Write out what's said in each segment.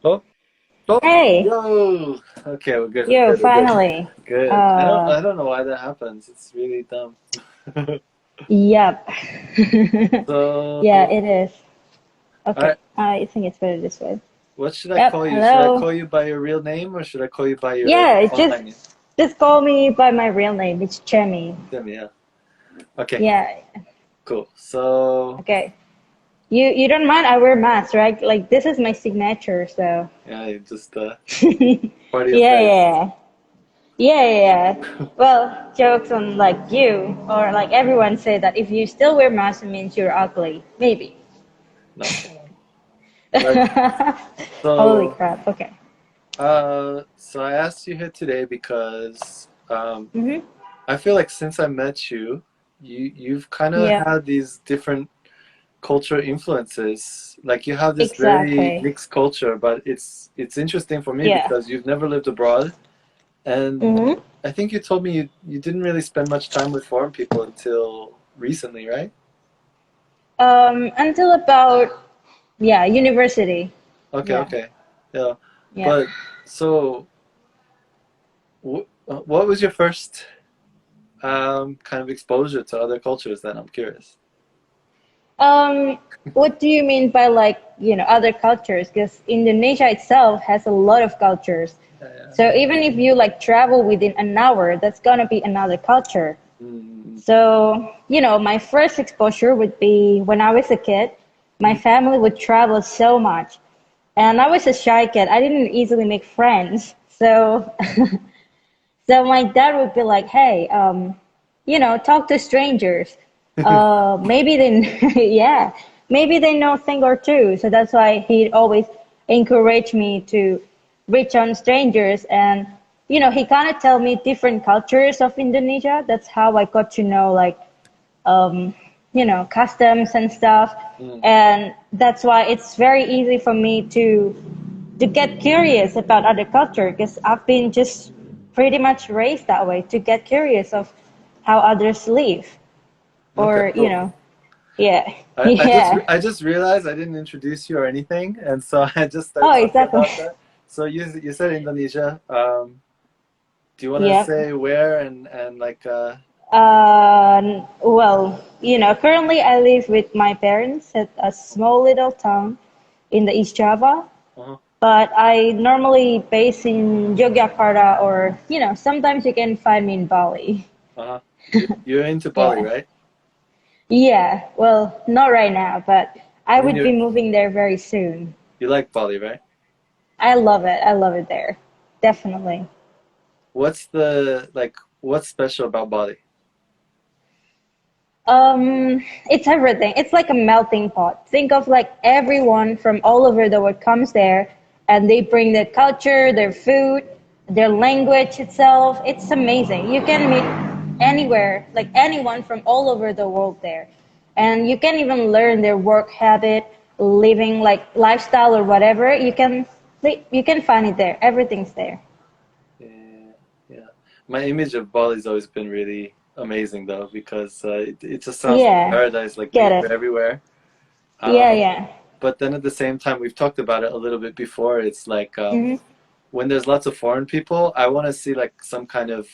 Oh, oh, Hey, yo. Okay, we're good. We're yo, good. We're good. finally. Good. I don't know why that happens. It's really dumb. Yep. Yeah, So, it is. all Okay, right. I think it's better this way. What should I Yep, call you? Should I hello. call you by your real name or should I call you by your Yeah, it's online name? just call me by my real name. It's Chemi. Cemy, yeah. Okay, Yeah, cool. So, okay. You don't mind I wear mask, right? Like this is my signature, so yeah, you just yeah, party affairs. yeah. Yeah, yeah, yeah. Well, jokes on like you or like everyone say that if you still wear mask it means you're ugly. Maybe. No. But Holy so, crap. Okay. so I asked you here today because Mm-hmm. I feel like since I met you, you've kind of Yeah, had these different cultural influences. Like you have this very exactly. mixed culture, but it's interesting for me Yeah. because you've never lived abroad, and Mm-hmm. I think you told me you didn't really spend much time with foreign people until recently, right? Until about, yeah, university. Okay, Yeah. okay, yeah. Yeah. But so, what was your first kind of exposure to other cultures? Then I'm curious. Um, what do you mean by like, other cultures? Because Indonesia itself has a lot of cultures. Yeah, yeah. So even if you like travel within an hour, that's gonna be another culture. Mm, So, my first exposure would be when I was a kid. My mm, family would travel so much. And I was a shy kid. I didn't easily make friends. So, so my dad would be like, "Hey, talk to strangers. Maybe they, yeah, maybe they know a thing or two." So that's why he'd always encourage me to reach on strangers, and he kind of tell me different cultures of Indonesia. That's how I got to know like customs and stuff. mm. And that's why it's very easy for me to get curious about other culture because I've been just pretty much raised that way to get curious of how others live Okay, or cool. yeah. I Yeah. I just realized I didn't introduce you or anything, and so I just Oh, started talking exactly. about that. So you said Indonesia. Do you want to Yep. say where and like Well, currently I live with my parents at a small little town in the East Java, uh-huh, but I normally base in Yogyakarta or, sometimes you can find me in Bali. uh-huh. You're into Bali, Yeah. right? Yeah, well, not right now, but I I mean, would be moving there very soon. you like Bali, right? I love it. I love it there. Definitely. What's the like what's special about Bali? It's everything. It's like a melting pot. Think of like everyone from all over the world comes there and they bring their culture, their food, their language itself. It's amazing. You can meet anywhere, like anyone from all over the world there. And you can even learn their work habit, living like lifestyle or whatever. You can find it there. Everything's there. Yeah, yeah. My image of Bali's always been really amazing though, because it just sounds like Yeah. paradise, like Get nature it. everywhere. Yeah, Um, yeah. but then at the same time, we've talked about it a little bit before. It's like Hmm. when there's lots of foreign people, I want to see like some kind of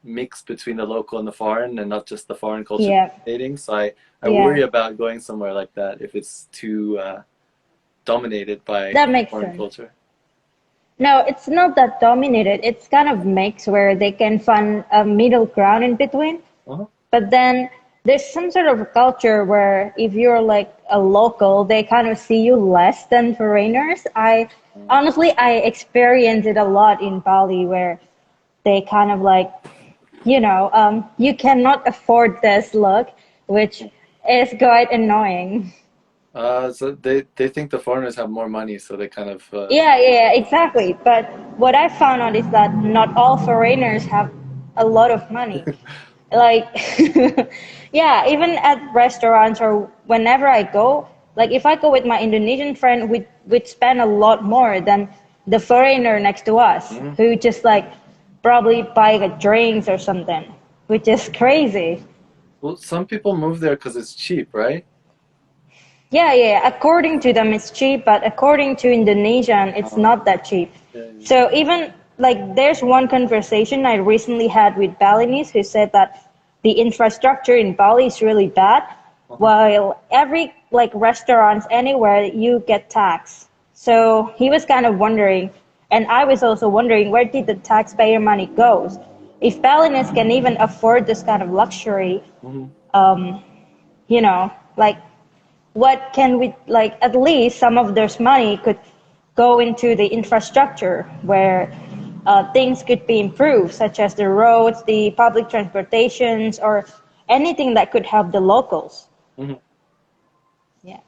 mix between the local and the foreign, and not just the foreign culture Yeah. dominating. So I Yeah. worry about going somewhere like that if it's too dominated by That makes foreign sense. culture. No, it's not that dominated. It's kind of mixed where they can find a middle ground in between. Uh-huh. But then there's some sort of a culture where if you're like a local, they kind of see you less than foreigners. I Mm. honestly I experienced it a lot in Bali where they kind of like, you cannot afford this look, which is quite annoying. So they think the foreigners have more money, so they kind of Yeah, yeah, yeah, exactly. But what I found out is that not all foreigners have a lot of money. Like, yeah, even at restaurants or whenever I go, like if I go with my Indonesian friend, we'd spend a lot more than the foreigner next to us, Mhm. who just like probably buy like drinks or something, which is crazy. Well, some people move there because it's cheap, right? Yeah, yeah. According to them, it's cheap, but according to Indonesian, it's Oh, not that cheap. yeah, yeah. So even like there's one conversation I recently had with Balinese who said that the infrastructure in Bali is really bad, Uh-huh. while every like restaurants anywhere you get taxed. So he was kind of wondering, and I was also wondering where did the taxpayer money goes? If Balinese can even afford this kind of luxury, Mhm. like what can we like at least some of this money could go into the infrastructure where things could be improved such as the roads, the public transportations, or anything that could help the locals. Mhm. Yeah,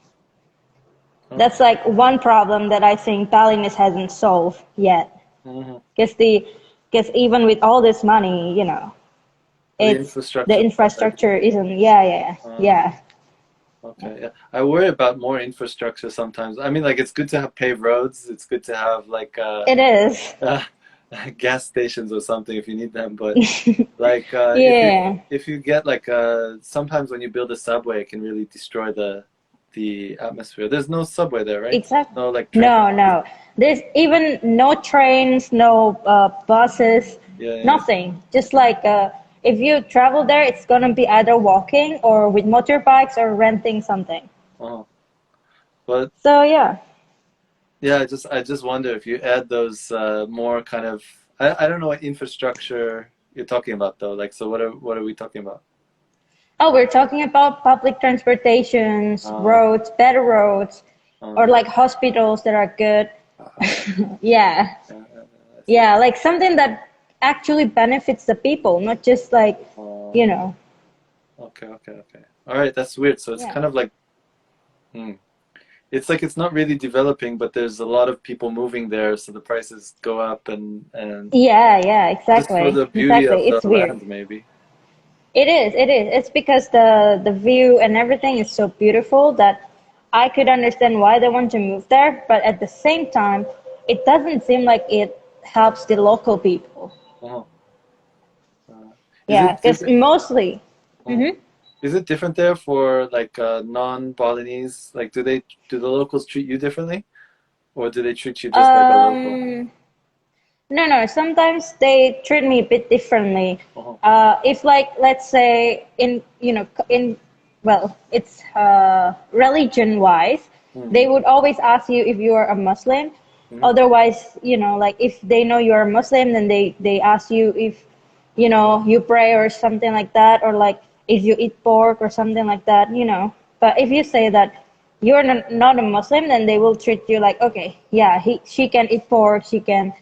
that's Okay. like one problem that I think Balinese hasn't solved yet, Mhm. because even with all this money, The it's the infrastructure is not that infrastructure great. isn't. Yeah, yeah, Uh, yeah, yeah. okay, yeah. I worry about more infrastructure sometimes. I mean, like it's good to have paved roads. It's good to have like It is. uh, gas stations or something if you need them. But like Yeah. if you get like sometimes when you build a subway, it can really destroy the atmosphere. There's no subway there, right? Exactly. No like train. No, no. There's even no trains, no buses, Yeah, yeah. nothing. Just like if you travel there, it's gonna be either walking or with motorbikes or renting something. Uh-huh. But So yeah. yeah, I just wonder if you add those more kind of I don't know what infrastructure you're talking about though. Like, so what are we talking about? Oh, we're talking about public transportations, Uh, better roads, or uh, like hospitals that are good. uh, Yeah. I see. Yeah, like something that actually benefits the people, not just like, Uh, you know. okay, okay, okay. All right, that's weird. So it's Yeah. kind of like, hmm. It's like it's not really developing, but there's a lot of people moving there, so the prices go up and Yeah, yeah, just for exactly. the beauty Exactly. of the It's weird. land, maybe. It is, it is. It's because the view and everything is so beautiful that I could understand why they want to move there, but at the same time, it doesn't seem like it helps the local people. Uh-huh. Uh, is Yeah, it because different? mostly, Uh, hmm is it different there for like non-Balinese? Like, do the locals treat you differently, or do they treat you just like a local? um, no, no, sometimes they treat me a bit differently. Uh-huh. If like, let's say well, it's religion wise, they Mm-hmm. would always ask you if you are a Muslim. Mm-hmm. Otherwise, like if they know you are a Muslim, then they ask you if, you pray or something like that, or like if you eat pork or something like that. But if you say that you're not a Muslim, then they will treat you like, okay, yeah, she can eat pork, she can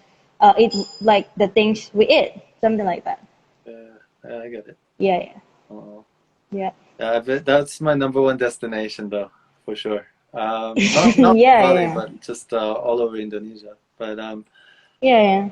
eat like the things we eat, something like that. Yeah, I get it. Yeah, yeah, Uh, yeah. yeah, that's my number one destination, though, for sure. Not Yeah, Bali, yeah, but just all over Indonesia. But yeah,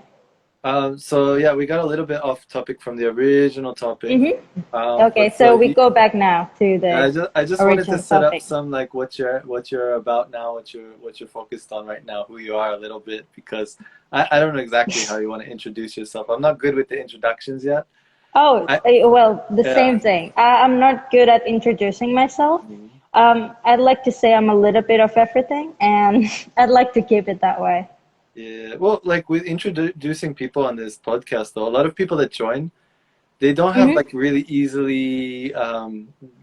yeah. so yeah, we got a little bit off topic from the original topic. Mm-hmm. Okay, But so so we go back now to the I just wanted to original set up topic. some like what you're about now, what you're focused on right now, who you are a little bit, because I don't know exactly how you want to introduce yourself. I'm not good with the introductions yet. Oh, I well, the Yeah. same thing. I'm not good at introducing myself. Mhm. I'd like to say I'm a little bit of everything, and I'd like to keep it that way. Yeah. Well, like with introducing people on this podcast, though, a lot of people that join, they don't have Mm-hmm. like really easily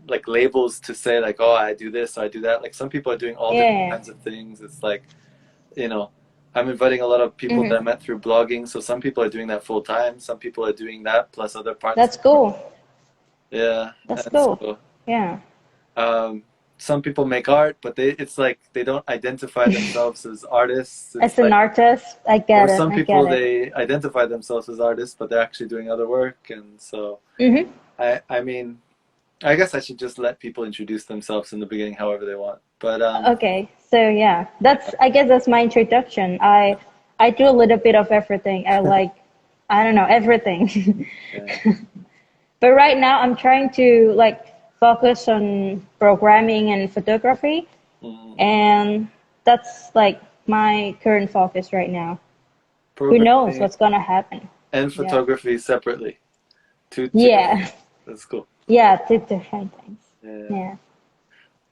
like labels to say like, oh, I do this, I do that. Like some people are doing all different Yeah. kinds of things. It's like, you know, I'm inviting a lot of people that I Mm-hmm. met through blogging. So some people are doing that full time. Some people are doing that plus other parts. That's cool. Yeah. That's And cool. so Yeah. um, some people make art, but it's like they don't identify themselves as artists. It's As an like, artist, I or get it. some I get people it. they identify themselves as artists, but they're actually doing other work. And so Mm-hmm. I mean, I guess I should just let people introduce themselves in the beginning however they want. But Okay, so yeah, I guess that's my introduction. I do a little bit of everything. I don't know, everything. yeah. But right now I'm trying to like focus on programming and photography, Mm, and that's like my current focus right now. Who knows programming what's gonna happen? and Yeah. photography separately. Two different. Yeah. That's cool. Yeah, two different things. Yeah. Yeah.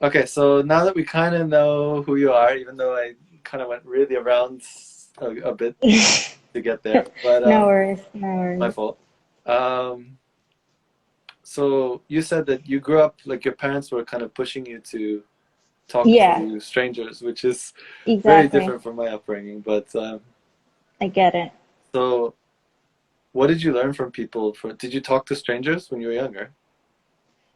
Okay, so now that we kind of know who you are, even though I kind of went really around a bit to get there, but No worries, no my worries. fault. Um, so you said that you grew up like your parents were kind of pushing you to talk Yeah, to strangers, which is very exactly. different from my upbringing. But I get it. so, what did you learn from people? Did you talk to strangers when you were younger?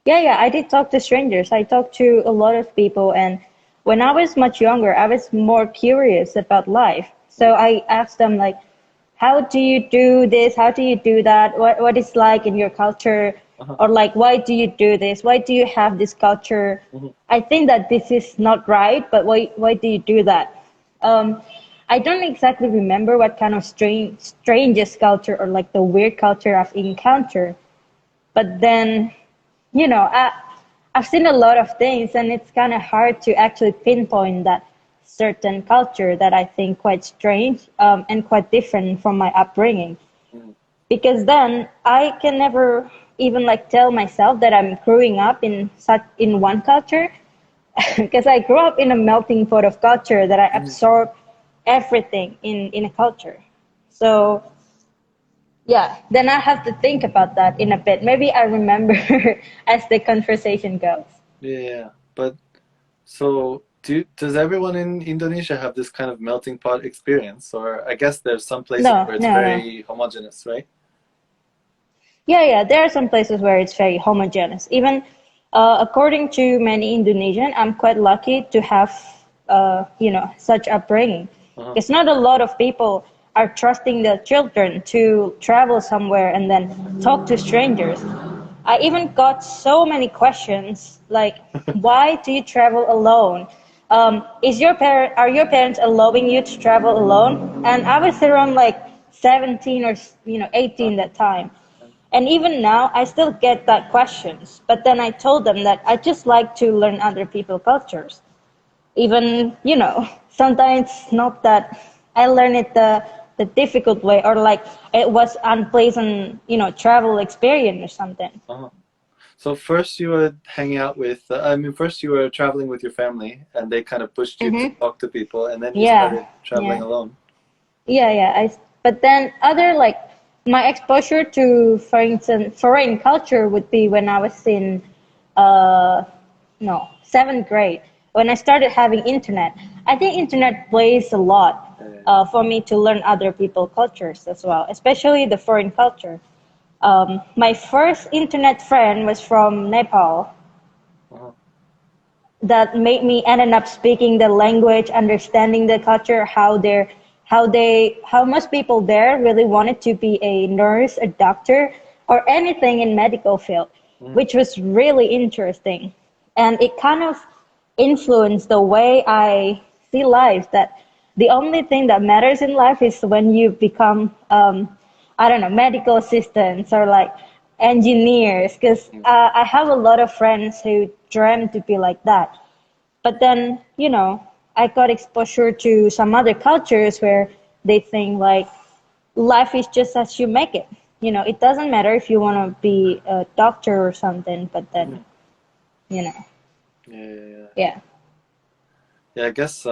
Yeah, yeah, I did talk to strangers. I talked to a lot of people, and when I was much younger, I was more curious about life. So I asked them like, how do you do this? How do you do that? What is like in your culture? Uh-huh. Or like, why do you do this? Why do you have this culture? Mhm. I think that this is not right, but why do you do that? Um, I don't exactly remember what kind of strangest culture or like the weird culture I've encountered, but then, I've seen a lot of things, and it's kind of hard to actually pinpoint that certain culture that I think quite strange, and quite different from my upbringing. Mhm. Because then I can never even like tell myself that I'm growing up in one culture, because I grew up in a melting pot of culture that I Mhm. absorb everything in a culture. So yeah, then I have to think about that in a bit. Maybe I remember as the conversation goes. Yeah, but so does everyone in Indonesia have this kind of melting pot experience? Or I guess there's some places No, where it's no, no. very homogeneous, right? Yeah, yeah, there are some places where it's very homogeneous. Even according to many Indonesian, I'm quite lucky to have, such upbringing. Uh-huh. Because not a lot of people are trusting their children to travel somewhere and then talk to strangers. I even got so many questions like, why do you travel alone? Are your parents allowing you to travel alone? And I was around like 17 or 18 that time. And even now, I still get that questions. But then I told them that I just like to learn other people's cultures. Even, sometimes not that I learn it the difficult way, or like it was unpleasant, travel experience or something. Uh-huh. So first you were hanging out with, I mean, first you were traveling with your family and they kind of pushed you to Mm-hmm. talk to people and then you Yeah, started traveling yeah. alone. Yeah, yeah. But then other like my exposure to, for instance, foreign culture would be when I was in, uh, no, seventh grade, when I started having internet. I think internet plays a lot for me to learn other people's cultures as well, especially the foreign culture. My first internet friend was from Nepal. Uh-huh. That made me ended up speaking the language, understanding the culture, how most people there really wanted to be a nurse, a doctor, or anything in medical field, Mhm. which was really interesting. And it kind of influenced the way I see life, that the only thing that matters in life is when you become, I don't know, medical assistants or like engineers, because I have a lot of friends who dream to be like that. But then, I got exposure to some other cultures where they think like life is just as you make it. It doesn't matter if you want to be a doctor or something, but then, Mhm. you know, Yeah, yeah, yeah. yeah, Yeah, I guess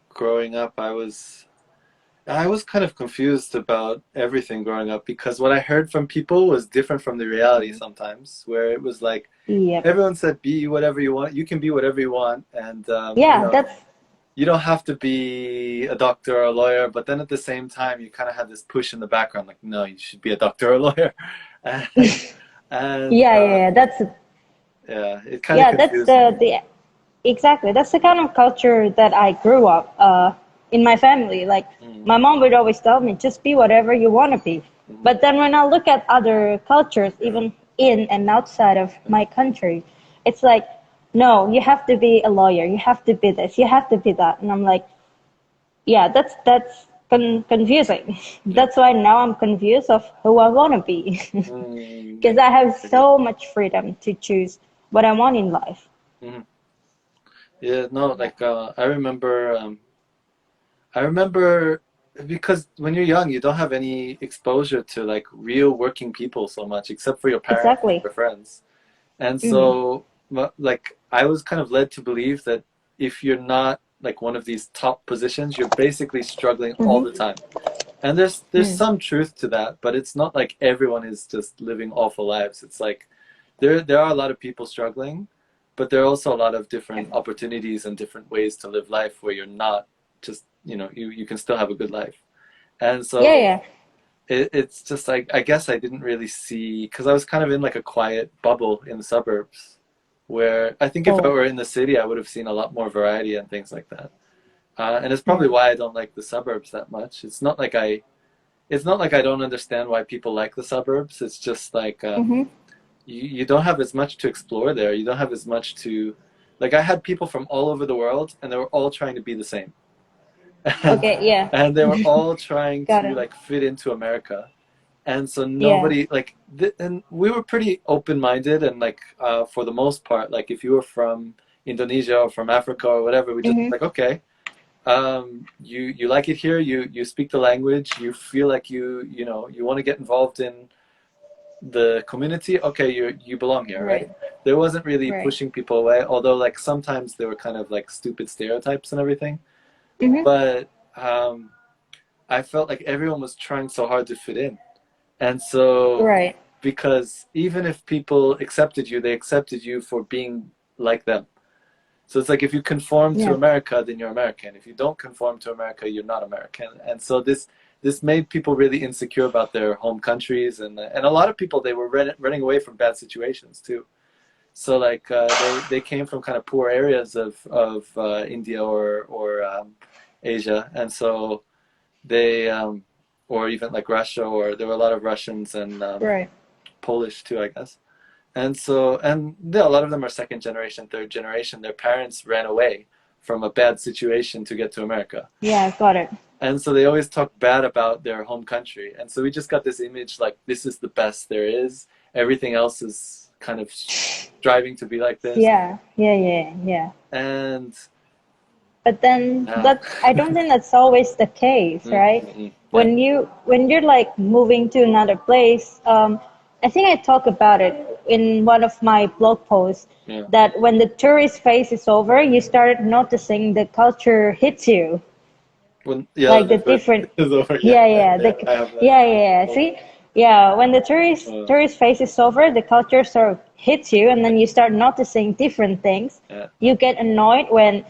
growing up I was kind of confused about everything growing up because what I heard from people was different from the reality sometimes, where it was like yep. everyone said be whatever you want, you can be whatever you want, and Yeah, that's, you don't have to be a doctor or a lawyer, but then at the same time, you kind of have this push in the background, like, no, you should be a doctor or a lawyer. And, and yeah, yeah, yeah, yeah, it kind of yeah, that's confused me. exactly. That's the kind of culture that I grew up in my family. Like Mm, my mom would always tell me, just be whatever you want to be. mm, But then when I look at other cultures, even in and outside of my country, it's like, no, you have to be a lawyer. You have to be this. You have to be that. And I'm like, yeah, that's confusing. yeah. That's why now I'm confused of who I want to be, Mm, because I have I get so much freedom to choose what I want in life. it. Mhm. Yeah, no, Yeah, like I remember because when you're young, you don't have any exposure to like real working people so much, except for your parents and exactly. your friends. And Hmm. so, like I was kind of led to believe that if you're not like one of these top positions, you're basically struggling all the Mm-hmm. time. And there's Mm. some truth to that, but it's not like everyone is just living awful lives. It's like there are a lot of people struggling, but there are also a lot of different opportunities and different ways to live life where you're not just, you can still have a good life. And Yeah, so yeah. it's just like I guess I didn't really see because I was kind of in like a quiet bubble in the suburbs where I think if I Oh, were in the city, I would have seen a lot more variety and things like that. And it's yeah. probably why I don't like the suburbs that much. It's not like I don't understand why people like the suburbs. It's just like Mm-hmm. you don't have as much to explore there. You don't have as much to like I had people from all over the world and they were all trying to be the same. And Okay, yeah. and they were all trying Got to it. like fit into America. And so Yeah. nobody like and we were pretty open-minded and like for the most part like if you were from Indonesia or from Africa or whatever we just Mm-hmm. like okay you like it here, you speak the language, you feel like you want to get involved in the community, okay, you belong here, right? Right. There wasn't really Right. pushing people away, although like sometimes there were kind of like stupid stereotypes and everything, Mm-hmm. but I felt like everyone was trying so hard to fit in. And so Right. because even if people accepted you, they accepted you for being like them. So it's like if you conform to Yeah. America, then you're American. If you don't conform to America, you're not American. And so this made people really insecure about their home countries, and a lot of people they were running away from bad situations too. So like they came from kind of poor areas of India or Asia, and so they or even like Russia, or there were a lot of Russians and Right. Polish too, I guess. And so, and yeah, a lot of them are second generation, third generation. Their parents ran away from a bad situation to get to America. Yeah, got it. And so they always talk bad about their home country. And so we just got this image like this is the best there is. Everything else is kind of striving to be like this. Yeah. Yeah, yeah, yeah. And But then yeah. that I don't think that's always the case, right? Yeah. When you're like moving to another place, I think I talk about it in one of my blog posts Yeah. that when the tourist phase is over, you start noticing the culture hits you, Yeah, like the the first different, is over. Yeah, yeah, yeah, yeah, I have that. yeah, yeah. See, yeah, when the Uh, tourist phase is over, the culture sort of hits you, and then you start noticing different things. yeah. You get annoyed when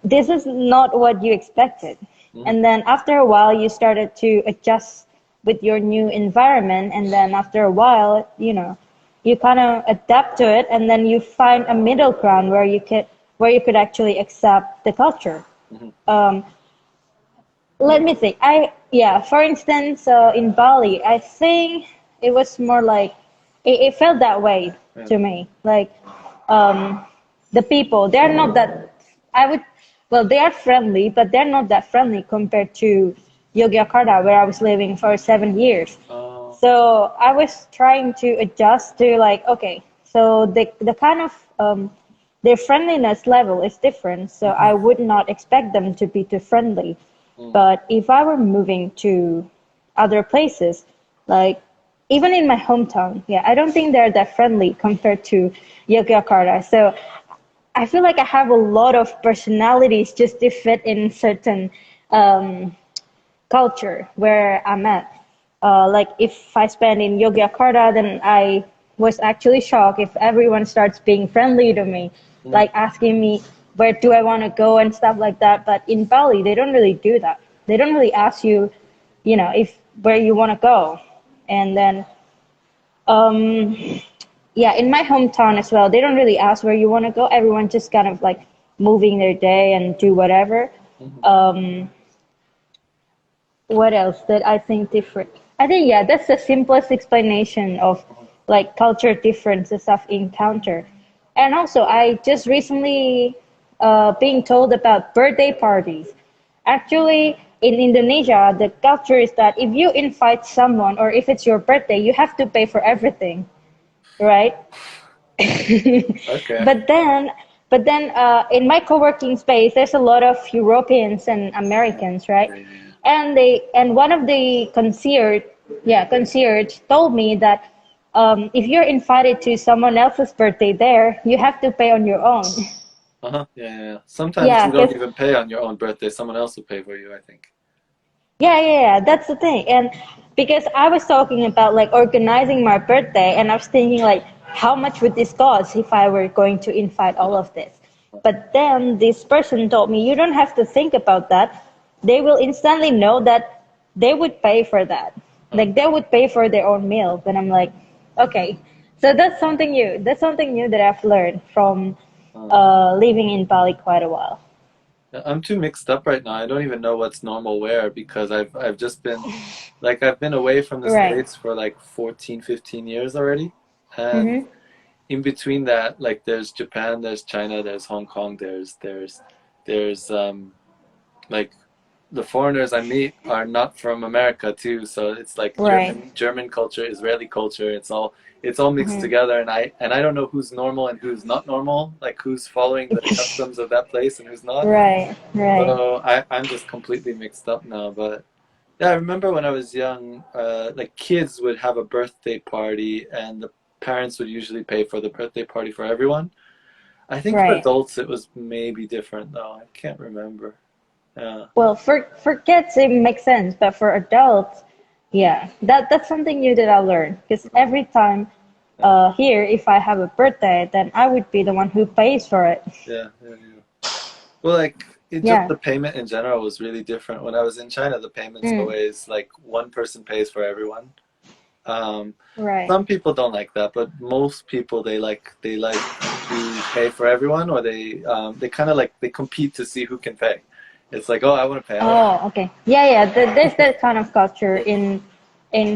this is not what you expected. Mhm. And then after a while, you started to adjust with your new environment. And then after a while, you kind of adapt to it. And then you find a middle ground where you could actually accept the culture. Mhm. Um, Let me think. Yeah, for instance, in Bali, I think it was more like, it felt that way Yeah. to me. Like, um, the people, they're not that, I would, well, they are friendly, but they're not that friendly compared to Yogyakarta, where I was living for 7 years. Oh. So I was trying to adjust to like, okay, so the kind of, their friendliness level is different, so I Mhm. would not expect them to be too friendly. Mm. But if I were moving to other places, like even in my hometown, yeah, I don't think they're that friendly compared to Yogyakarta. So I feel like I have a lot of personalities just to fit in certain um, culture where I'm at. Like if I spend in Yogyakarta, then I was actually shocked if everyone starts being friendly to me, Mm. like asking me where do I want to go and stuff like that. But in Bali, they don't really do that. They don't really ask you, if where you want to go. And then, um, yeah, in my hometown as well, they don't really ask where you want to go. Everyone just kind of like moving their day and do whatever. Mhm. Um, what else that I think different? I think yeah, that's the simplest explanation of Mhm. like culture differences I've encountered. And also, I just recently being told about birthday parties. Actually, in Indonesia, the culture is that if you invite someone or if it's your birthday, you have to pay for everything, right? Okay. but then, in my co-working space, there's a lot of Europeans and Yeah. Americans, right? Yeah, yeah, And one of the concierge told me that if you're invited to someone else's birthday there, you have to pay on your own. Uh-huh. Yeah, yeah, yeah. Sometimes Yeah, you don't because even pay on your own birthday. Someone else will pay for you, I think. yeah, that's the thing. And because I was talking about like organizing my birthday, and I was thinking like, how much would this cost if I were going to invite all Uh-huh. of this? But then this person told me, you don't have to think about that. They will instantly know that they would pay for that. Uh, Like they would pay for their own meal. Then I'm like, okay. So that's something new. That's something new that I've learned from uh. living in Bali quite a while. I'm too mixed up right now. I don't even know what's normal where because I've just been like I've been away from the Right. States for like 14, 15 years already. And Mm-hmm. in between that, like there's Japan, there's China, there's Hong Kong, there's like the foreigners I meet are not from America too, so it's like Right. German culture, Israeli culture. It's all mixed Mm-hmm. together, and I don't know who's normal and who's not normal, like who's following the customs of that place and who's not. Right, right, So I'm just completely mixed up now. But yeah, I remember when I was young, like kids would have a birthday party, and the parents would usually pay for the birthday party for everyone. I think for right. adults it was maybe different though. I can't remember. Yeah. Well, for kids it makes sense, but for adults, yeah, that's something new that I learned. Because every time Yeah. here, if I have a birthday, then I would be the one who pays for it. Yeah. Yeah. Yeah. Well, like it just Yeah. the payment in general was really different. When I was in China, the payment's Mm, always like one person pays for everyone. Um, right. some people don't like that, but most people they like to pay for everyone, or they kind of like they compete to see who can pay. It's like, oh, I want to pay, I want to Oh, okay. Yeah, yeah. There's that kind of culture in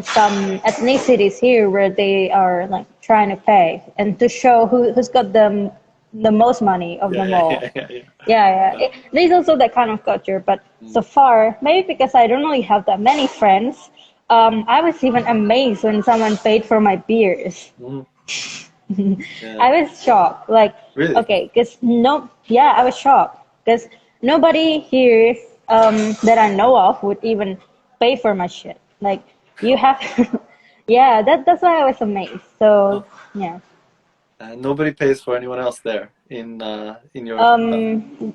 some ethnicities here where they are like trying to pay and to show who's got the most money of pay. them Yeah, all. yeah, yeah, yeah, Yeah, yeah. yeah. There's also that kind of culture, but so Mm, far, maybe because I don't really have that many friends, I was even amazed when someone paid for my beers. mm, yeah, I was shocked. Like, really. okay, because no, yeah, I was shocked because nobody here that I know of would even pay for my shit. Like, you have, yeah, that's why I was amazed. Huh. So, yeah. Nobody pays for anyone else there in your Um,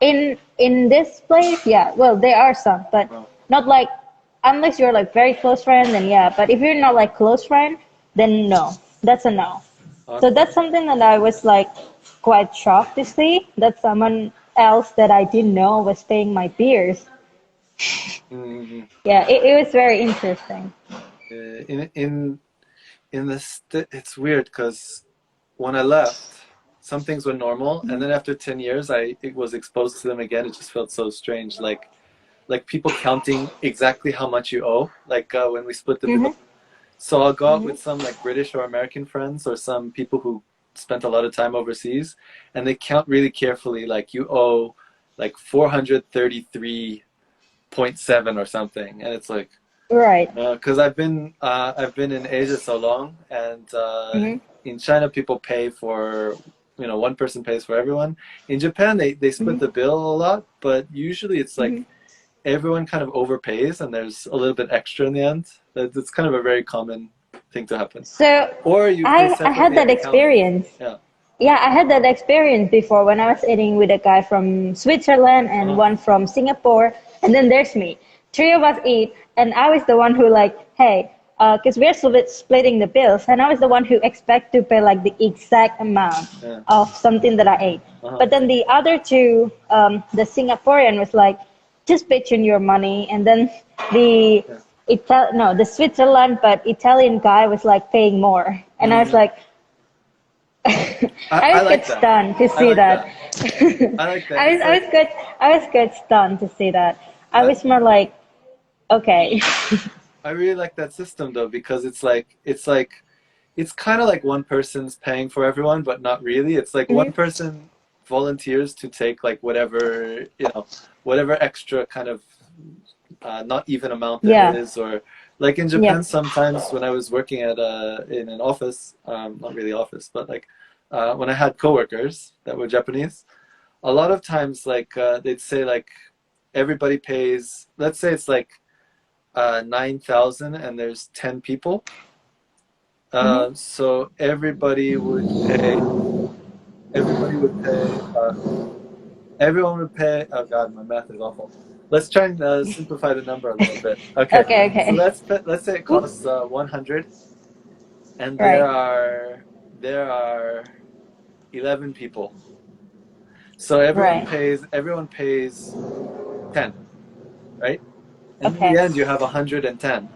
in this place, yeah. Well, there are some, but oh, not like unless you're like very close friend, then yeah. But if you're not like close friend, then no. That's a no. So okay. that's something that I was like quite shocked to see that someone else that I didn't know was paying my beers. Mm-hmm. Yeah, it was very interesting. In it's weird because when I left, some things were normal, and then after 10 years, I it was exposed to them again. It just felt so strange, like people counting exactly how much you owe, like when we split the Hmm. bill. So I'll go out Hmm. with some like British or American friends or some people who spent a lot of time overseas, and they count really carefully, like you owe like 433.7 or something, and it's like Right. because I've been in Asia so long, and Hmm. in China people pay for one person pays for everyone. In Japan they split Hmm. the bill a lot, but usually it's Hmm. like everyone kind of overpays and there's a little bit extra in the end. That's kind of a very common thing to happen. So Or they I had separately that have accountants. experience. Yeah. Yeah, I had that experience before when I was eating with a guy from Switzerland and Uh-huh. one from Singapore, and then there's me. Three of us eat, and I was the one who like, hey, because we're splitting the bills, and I was the one who expect to pay like the exact amount Yeah. of something that I ate. Uh-huh. But then the other two, the Singaporean was like, just pitch in your money, and then the Yeah. no, the Switzerland but Italian guy was like paying more, and I was Mm. like. I I was like get that. stunned to I see like that. that. I like that. It's I like was good. I was good stunned to see that. I I was more like, okay. I really like that system though because it's kind of like one person's paying for everyone, but not really. It's like one Hmm. person volunteers to take like whatever extra kind of not even amount there Yeah. is, or like in Japan, Yep. sometimes when I was working in an office, not really office, but like when I had coworkers that were Japanese, a lot of times like they'd say like everybody pays. Let's say it's like 9,000 and there's 10 people. Mm-hmm. So everybody would pay, everyone would pay. Oh God, my math is awful. Let's try and simplify the number a little bit. Okay, Okay, so okay. let's say it Mhm. costs 100, and Right, there are 11 people. So right. everyone pays 10, right? And in the Okay. end, you have 110.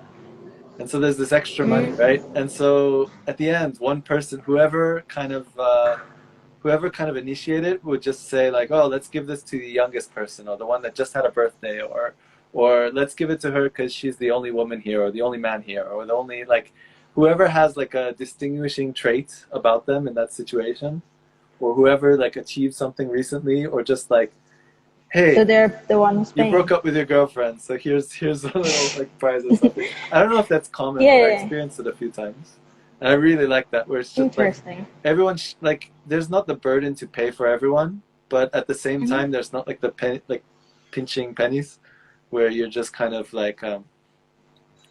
And so there's this extra money, Mm. right? And so at the end, one person, whoever kind of initiated would just say like, oh, let's give this to the youngest person or the one that just had a birthday, or let's give it to her because she's the only woman here or the only man here or the only like whoever has like a distinguishing trait about them in that situation, or whoever like achieved something recently, or just like, So hey, they're the one who's you broke paying. up with your girlfriend, so here's a little like prize or something. I don't know if that's common, Yeah, but I yeah, yeah. experienced it a few times, and I really like that. Where it's just like Interesting. like there's not the burden to pay for everyone, but at the same Hmm. time, there's not like like pinching pennies, where you're just kind of like,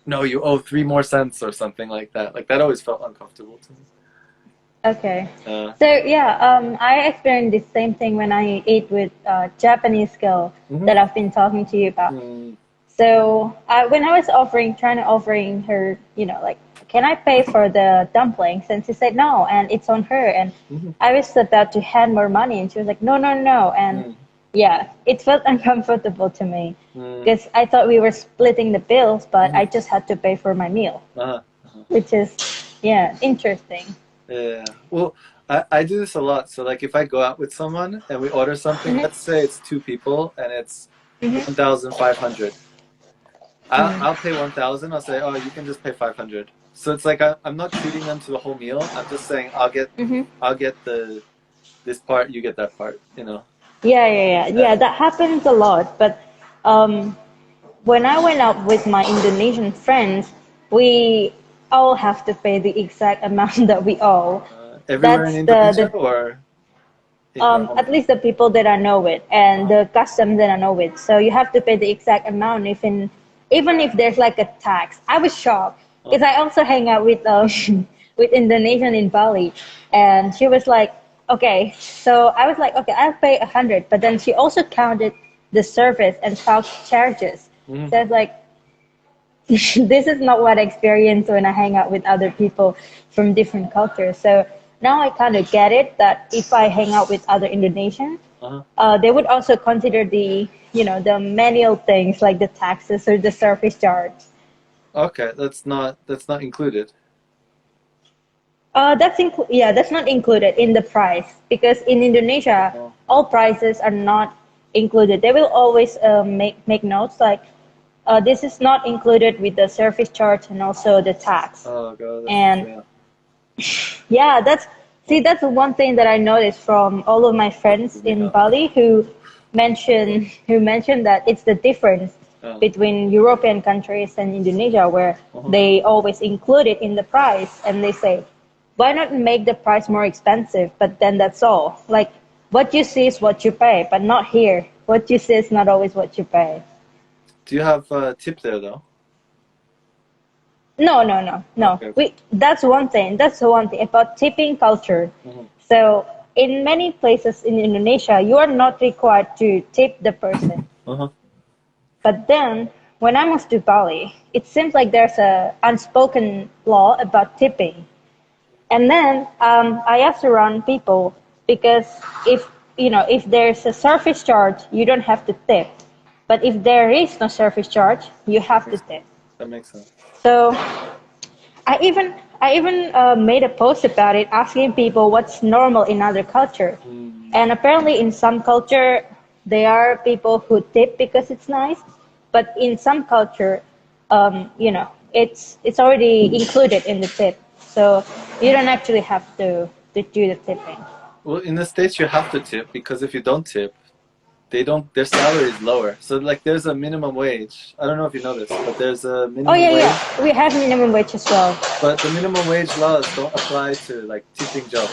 no, you owe 3 more cents or something like that. Like that always felt uncomfortable to me. Okay. Uh, So yeah, I experienced the same thing when I ate with Japanese girl mhm. that I've been talking to you about. Mm, So when I was trying to offering her, like, can I pay for the dumplings? And she said no, and it's on her. And mhm, I was about to hand more money, and she was like, no, no, no. And mm, yeah, it felt uncomfortable to me mm, because I thought we were splitting the bills, but mhm. I just had to pay for my meal, Uh-huh. which is, yeah, interesting. Yeah. Well, I do this a lot. So like if I go out with someone and we order something, let's Hmm. say it's two people and it's Hmm. 1,500. I'll Mm. pay 1,000. I'll say, oh, you can just pay 500. So it's like I'm not treating them to the whole meal. I'm just saying Hmm. I'll get the this part, you get that part. You know. Yeah, yeah, yeah, yeah. Uh, That happens a lot. But um, when I went out with my Indonesian friends, we all have to pay the exact amount that we owe. everywhere in That's the Indonesia or in your at hometown. least the people that I know it and Uh, the customs that I know it. So you have to pay the exact amount even if there's like a tax. I was shocked uh, because I also hang out with with Indonesian in Bali, and she was like, okay. So I was like, okay, I'll pay 100, but then she also counted the service and tax charges. mhm. So I was like, this is not what I experience when I hang out with other people from different cultures. So now I kind of get it that if I hang out with other Indonesians, Uh-huh. they would also consider the manual things like the taxes or the service charge. Okay, that's not included. Yeah, that's not included in the price because in Indonesia, Oh, all prices are not included. They will always make notes like this is not included with the service charge and also the tax. oh God, that's And yeah. yeah, that's the one thing that I noticed from all of my That friends threw me in off. Bali who mentioned that it's the difference Uh, between European countries and Indonesia where uh-huh. they always include it in the price and they say, why not make the price more expensive? But then that's all. Like what you see is what you pay, but not here. What you see is not always what you pay. Do you have tip there though? No, no, no, no. Okay, okay. That's one thing. That's the one thing about tipping culture. Mhm. So in many places in Indonesia, you are not required to tip the person. Uh-huh. But then when I moved to Bali, it seems like there's a unspoken law about tipping. And then I asked around people because if there's a service charge, you don't have to tip. But if there is no service charge, you have to Makes sense. tip. That makes sense. So I even made a post about it, asking people what's normal in other culture, Mm. and apparently in some culture there are people who tip because it's nice, but in some culture, it's already included in the tip, so you don't actually have to do the tipping. Well, in the States, you have to tip because if you don't tip, they don't. Their salary is lower. So like, there's a minimum wage. I don't know if you know this, but there's a Oh minimum yeah, wage. yeah, we have minimum wage as well. But the minimum wage laws don't apply to like tipping jobs.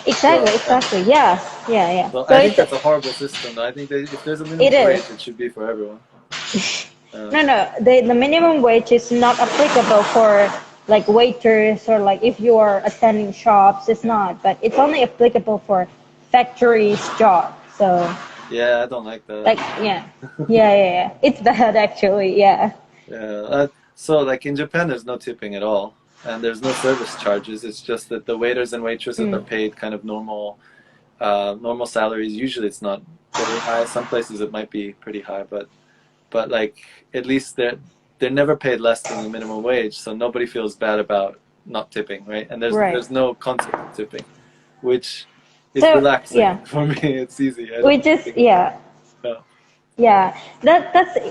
Exactly, So yeah. exactly. Yeah, yeah, yeah. So So I think it's that's a horrible system. I think that if there's a it minimum is. wage, it should be for everyone. Uh, No, no, the minimum wage is not applicable for like waiters, or like if you are attending shops, it's not. But it's only applicable for factories job. So Yeah, I don't like that. like yeah. It's bad actually. Yeah. Yeah. So like in Japan, there's no tipping at all, and there's no service charges. It's just that the waiters and waitresses are Mm, paid kind of normal salaries. Usually, it's not very high. Some places it might be pretty high, but like at least they're never paid less than the minimum wage, so nobody feels bad about not tipping, right? And right. there's no concept of tipping, which is So relaxing yeah, for me. It's easy. I don't we just think about it. yeah. No.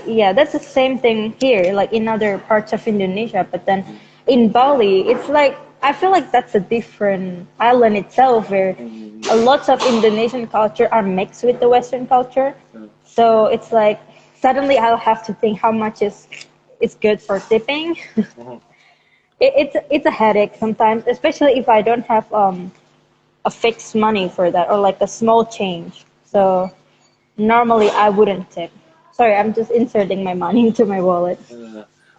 Yeah, that's the same thing here, like in other parts of Indonesia. But then in Bali, it's like I feel like that's a different island itself, where Mm, a lots of Indonesian culture are mixed with the Western culture. yeah. So it's like suddenly I'll have to think how much is good for tipping. Mhm. It's a headache sometimes, especially if I don't have a fixed money for that, or like a small change. So. Normally, I wouldn't tip. Sorry, I'm just inserting my money into my wallet.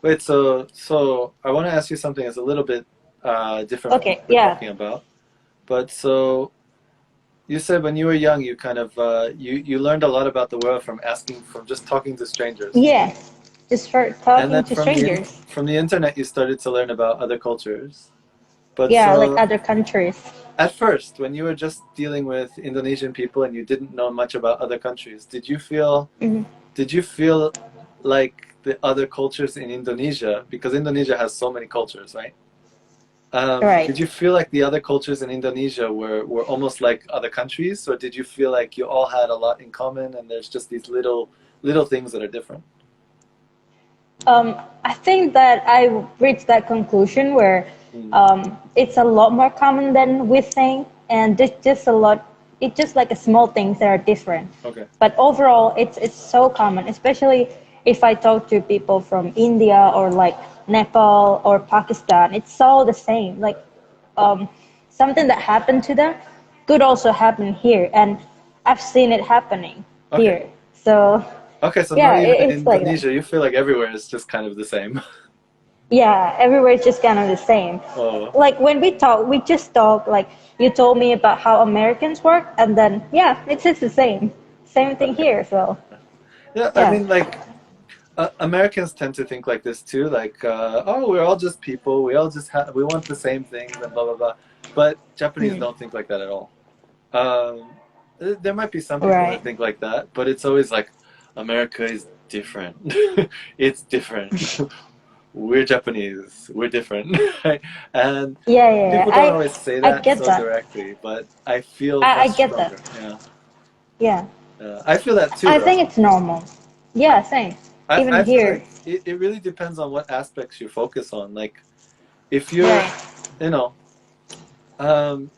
Wait, so I want to ask you something that's a little bit different from what Okay, we're yeah. talking about. But so you said when you were young, you kind of you learned a lot about the world from just talking to strangers, Yeah, just for and then talking to strangers. from the internet, you started to learn about other cultures. But Yeah, like so other countries. at first, when you were just dealing with Indonesian people and you didn't know much about other countries, Hmm. did you feel like the other cultures in Indonesia, because Indonesia has so many cultures, right? Right. Did you feel like the other cultures in Indonesia were almost like other countries, or did you feel like you all had a lot in common and there's just these little things that are different? I think that I reached that conclusion where Mm, it's a lot more common than we think, and there's just a lot. It's just like a small things that are different, okay. but overall, it's so common. Especially if I talk to people from India or like Nepal or Pakistan, it's all the same. Like um, something that happened to them could also happen here, and I've seen it happening Okay. here. So Okay, so not yeah, even in it's like that. Indonesia, you feel like everywhere is just kind of the same. Yeah, everywhere is just kind of the same. Oh, Like when we talk, we just talk. Like you told me about how Americans work, and then yeah, it's just the same. Same thing okay. here as well. Yeah, I Yeah. mean, like Americans tend to think like this too, like, oh, we're all just people, we want the same things and blah blah blah. But Japanese Hmm. don't think like that at all. There might be some people Right. that think like that, but it's always like America is different. It's different. We're Japanese. We're different. Right? And Yeah, yeah, yeah. people don't always say I that get so that. directly, but I feel much I get that. stronger. Yeah. Yeah. I feel that too, I though. think it's normal. Yeah, same. Even I feel here. like it really depends on what aspects you focus on. Like, if you're, Right. you know,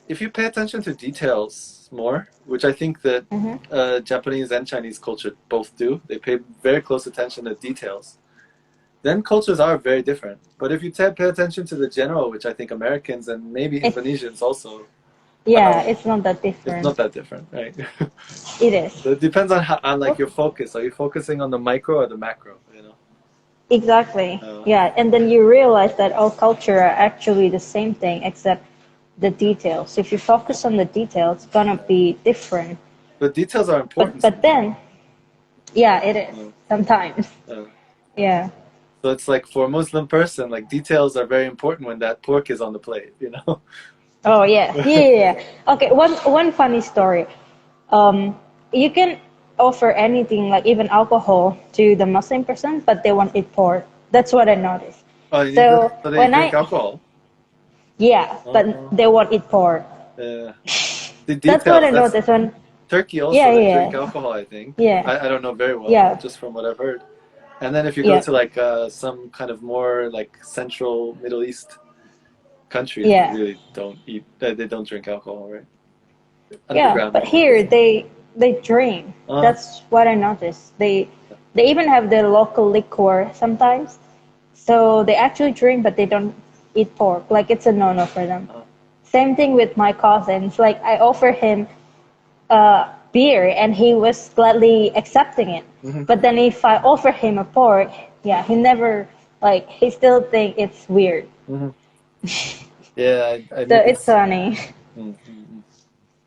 if you pay attention to details more, which I think that Mm-hmm. Japanese and Chinese culture both do, they pay very close attention to details. Then cultures are very different. But if you pay attention to the general, which I think Americans and maybe It's Indonesians also, yeah, um, it's not that it's different. not that different, right? It is. So it depends on on like Oh, your focus. Are you focusing on the micro or the macro? You know. exactly. Uh, Yeah, and then you realize that all culture are actually the same thing except the details. If you focus on the details, it's gonna be different. but details are important But sometimes. then, yeah, it is Uh, sometimes. uh, Yeah. so it's like for a Muslim person, like details are very important when that pork is on the plate. You know. Oh yeah. Yeah. Okay. One funny story. Um, you can offer anything, like even alcohol, to the Muslim person, but they won't eat pork. That's what I noticed. Oh, in India, So so they when drink I alcohol. yeah, but Uh, they won't eat pork. uh, the That's what details. I That's noticed when Turkey yeah, also. They drink yeah, alcohol. I think. yeah, I don't know very well, but yeah, just from what I've heard. And then if you go yeah, to like some kind of more like Central Middle East countries, they yeah, really don't eat. They don't drink alcohol, right? yeah. Underground But maybe. here they drink. Uh, That's what I noticed. They even have their local liquor sometimes. So they actually drink, but they don't eat pork. Like it's a no-no for them. uh, Same thing with my cousins. Like I offer him beer, and he was gladly accepting it. mhm. But then if I offer him a pork, yeah, he never like he still think it's weird. Mhm. Yeah, I So mean it's it's funny. mm, mm, mm,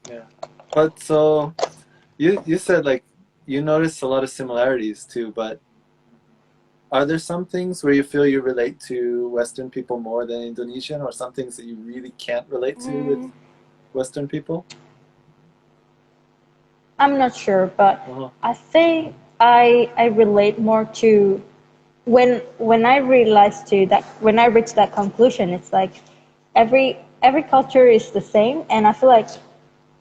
yeah. But so you said like you notice a lot of similarities too, but are there some things where you feel you relate to Western people more than Indonesian, or some things that you really can't relate to with Mm, Western people? I'm not sure, but Uh-huh. I think I relate more to when I realized to that when I reached that conclusion, it's like every culture is the same, and I feel like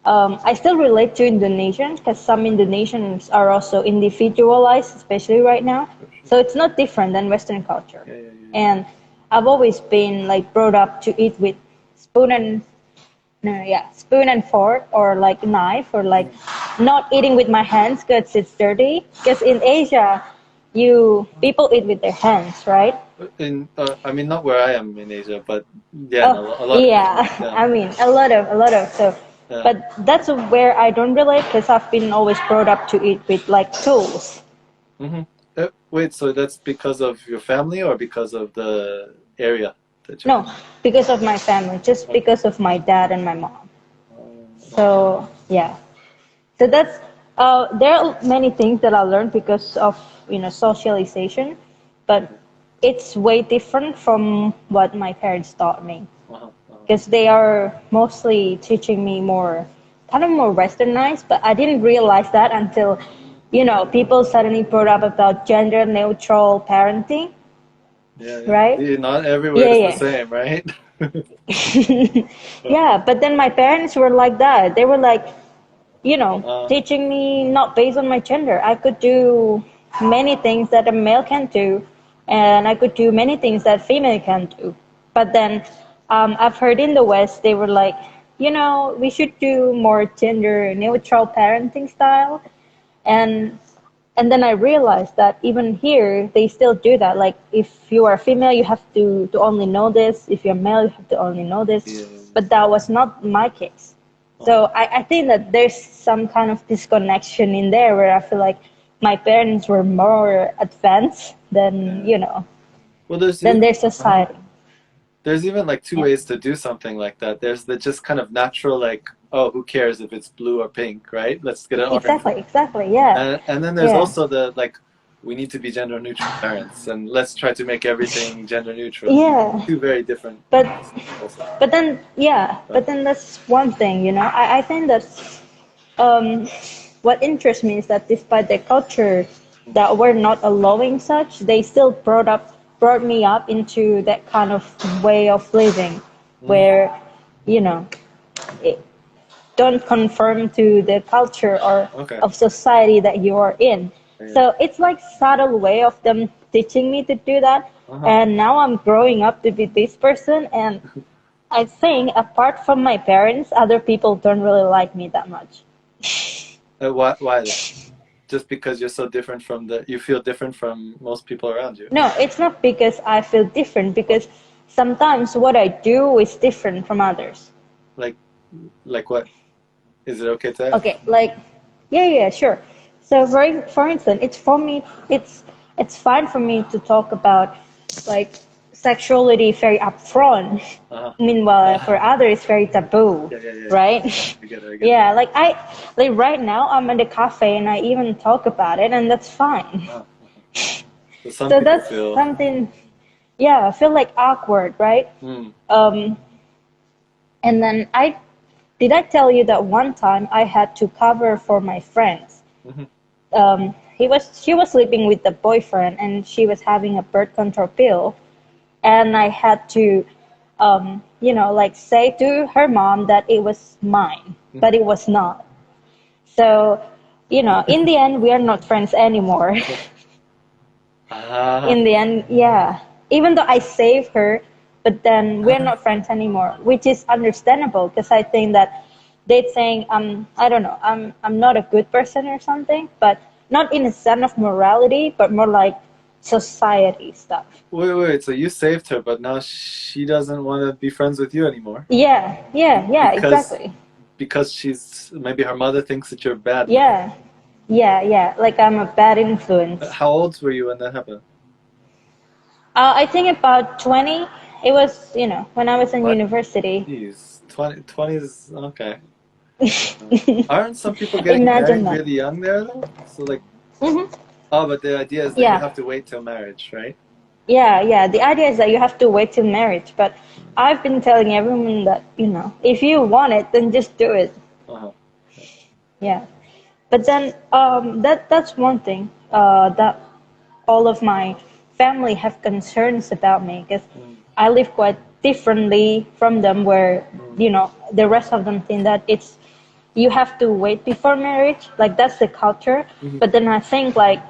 I still relate to Indonesian because some Indonesians are also individualized, especially right now. Sure, sure. So it's not different than Western culture. Yeah, yeah, yeah, yeah. And I've always been like brought up to eat with spoon and no, yeah, spoon and fork or like knife or like Mm. not eating with my hands because it's dirty. Because in Asia, you people eat with their hands, right? I mean, not where I am in Asia, but yeah, in Oh, a lot of yeah. countries, yeah, I mean, a lot of so, yeah. but that's where I don't relate because I've been always brought up to eat with like tools. Hmm. Wait, so that's because of your family or because of the area that you're No, from? because of my family, just Okay. because of my dad and my mom. Okay. So yeah, so that's there are many things that I learned because of socialization, but Okay. it's way different from what my parents taught me. Uh-huh. Uh-huh. Because they are mostly teaching me more kind of more westernized, but I didn't realize that until people suddenly brought up about gender neutral parenting, Yeah, yeah. right? See, not everywhere Yeah, is the yeah. same, right? Yeah, but then my parents were like that. They were like, Uh, teaching me not based on my gender. I could do many things that a male can do, and I could do many things that female can do. But then I've heard in the West they were like, we should do more gender neutral parenting style, and and then I realized that even here they still do that. Like if you are female, you have to only know this. If you're male, you have to only know this. yeah. But that was not my case. Uh-huh. So I think that there's some kind of disconnection in there where I feel like my parents were more advanced than Yeah. Well, than their uh-huh. society. There's even like two Yeah, ways to do something like that. There's the just kind of natural, like, oh, who cares if it's blue or pink, right? Let's get an orange one. exactly, exactly. Yeah, And then there's yeah, also the like, we need to be gender neutral parents, and let's try to make everything gender neutral. yeah. Two very different But things, also. but then yeah, Uh, but then that's one thing. I think that um, what interests me is that despite their culture that were not allowing such, they still brought me up into that kind of way of living, mhm. where you know it don't conform to the culture or Okay. of society that you are in. Yeah. So it's like subtle way of them teaching me to do that, Uh-huh. and now I'm growing up to be this person, and I think apart from my parents, other people don't really like me that much. Why that? Just because you're so different from you feel different from most people around you. No, it's not because I feel different, Oh, because sometimes what I do is different from others. like, like what? Is it okay to ask? Okay, like, yeah, yeah, sure. So for instance, it's fine for me to talk about like sexuality very upfront. Uh-huh. Meanwhile, for others, it's very taboo, Yeah, yeah, yeah, yeah. right? I get it, I get it. Yeah, like right now I'm in the cafe and I even talk about it, and that's fine. Uh, so some So people that's feel, something, yeah, I feel like awkward, right? hmm, Um, and then I tell you that one time I had to cover for my friends. hmm, She was sleeping with the boyfriend and she was having a birth control pill, and I had to like say to her mom that it was mine, hmm. but it was not. So in the end we are not friends anymore. Ah, In the end, yeah. Even though I saved her, but then we're not friends anymore, which is understandable because I think that they saying I don't know, I'm not a good person or something, but not in a sense of morality, but more like society stuff. wait. So you saved her, but now she doesn't want to be friends with you anymore Yeah, yeah, yeah, because exactly. she's maybe her mother thinks that you're bad for her. Yeah, yeah, yeah. Like I'm a bad influence. How old were you when that happened? I think about 20, it was, when I was in What? university. Jeez, 20 is okay. Aren't some people getting Imagine married that. really young there though? So like, Hmm. oh, but the idea is that you Yeah, have to wait till marriage, right? yeah. The idea is that you have to wait till marriage, but I've been telling everyone that, if you want it, then just do it. Uh-huh. Yeah. But then that's one thing that all of my family have concerns about me because Mm, I live quite differently from them where mm, the rest of them think that it's you have to wait before marriage, like that's the culture. mhm. But then I think like